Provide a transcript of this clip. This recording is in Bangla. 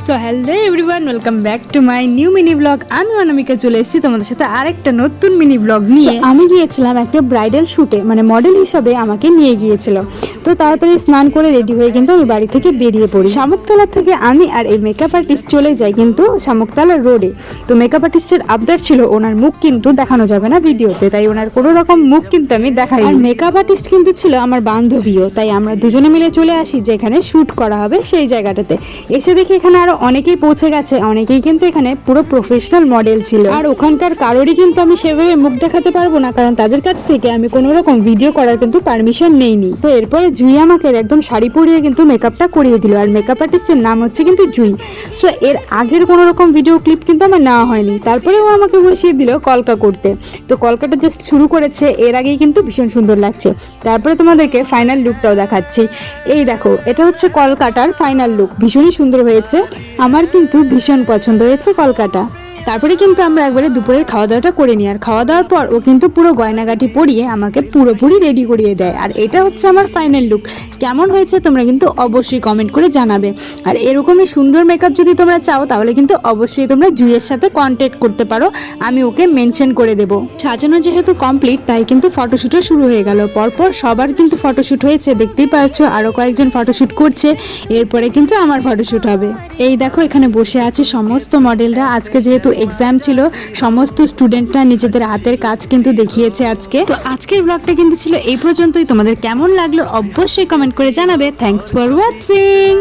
So hello everyone, welcome back to my new mini blog. আমি অনামিকা চলে এসেছি তোমাদের সাথে আরেকটা নতুন মিনি ব্লগ নিয়ে। আমি গিয়েছিলাম একটা ব্রাইডাল শ্যুটে, মানে মডেল হিসাবে আমাকে নিয়ে গিয়েছিল। তো তাড়াতাড়ি স্নান করে রেডি হয়ে কিন্তু আমি বাড়ি থেকে বেরিয়ে পড়ি। শামুকতলা থেকে আমি আর এই মেকআপ আর্টিস্ট চলে যাই কিন্তু শামুকতলা রোডে। তো মেকআপ আর্টিস্টের আপডেট ছিল ওনার মুখ কিন্তু দেখানো যাবে না ভিডিওতে, তাই ওনার কোনো রকম মুখ কিন্তু আমি দেখাই। আর মেকআপ আর্টিস্ট কিন্তু ছিল আমার বান্ধবীও, তাই আমরা দুজনে মিলে চলে আসি যেখানে শ্যুট করা হবে সেই জায়গাটাতে। এসে দেখি এখানে আরো অনেকেই পৌঁছে গেছে, অনেকেই কিন্তু এখানে পুরো প্রফেশনাল মডেল ছিল। আর ওখানকার কারোরই কিন্তু আমি সেভাবে মুখ দেখাতে পারবো না, কারণ তাদের কাছ থেকে আমি কোনো রকম ভিডিও করার কিন্তু পারমিশন নেইনি। তো এরপরে জুই আমাকে একদম শাড়ি পরিয়ে কিন্তু মেকআপটা করিয়ে দিল। আর মেকআপ আর্টিস্টের নাম হচ্ছে কিন্তু জুই। সো এর আগের কোনো রকম ভিডিও ক্লিপ কিন্তু আমার নেওয়া হয়নি। তারপরে ও আমাকে বসিয়ে দিল কলকা করতে। তো কলকাটা জাস্ট শুরু করেছে, এর আগেই কিন্তু ভীষণ সুন্দর লাগছে। তারপরে তোমাদেরকে ফাইনাল লুকটাও দেখাচ্ছি। এই দেখো, এটা হচ্ছে কলকাটার ফাইনাল লুক, ভীষণই সুন্দর হয়েছে। আমার কিন্তু ভীষণ পছন্দ হয়েছে কলকাটা। তারপরে কিন্তু আমরা একবারে দুপুরের খাওয়া দাওয়াটা করে নিই। আর খাওয়া দাওয়ার পর ও কিন্তু পুরো গয়নাগাটি পরিয়ে আমাকে পুরোপুরি রেডি করিয়ে দেয়। আর এটা হচ্ছে আমার ফাইনাল লুক। কেমন হয়েছে তোমরা কিন্তু অবশ্যই কমেন্ট করে জানাবে। আর এরকমই সুন্দর মেকআপ যদি তোমরা চাও তাহলে কিন্তু অবশ্যই তোমরা জুইয়ের সাথে কন্ট্যাক্ট করতে পারো, আমি ওকে মেনশন করে দেবো। সাজানো যেহেতু কমপ্লিট, তাই কিন্তু ফটোশ্যুটও শুরু হয়ে গেল। পরপর সবার কিন্তু ফটোশ্যুট হয়েছে, দেখতেই পারছো আরও কয়েকজন ফটোশ্যুট করছে। এরপরে কিন্তু আমার ফটোশ্যুট হবে। এই দেখো, এখানে বসে আছে সমস্ত মডেলরা। আজকে যেহেতু এক্সাম ছিল, সমস্ত স্টুডেন্টরা নিজেদের হাতের কাজ কিন্তু দেখিয়েছে আজকে। তো আজকের ব্লগটা কিন্তু ছিল এই পর্যন্তই। তোমাদের কেমন লাগলো অবশ্যই কমেন্ট করে জানাবে। Thanks for watching.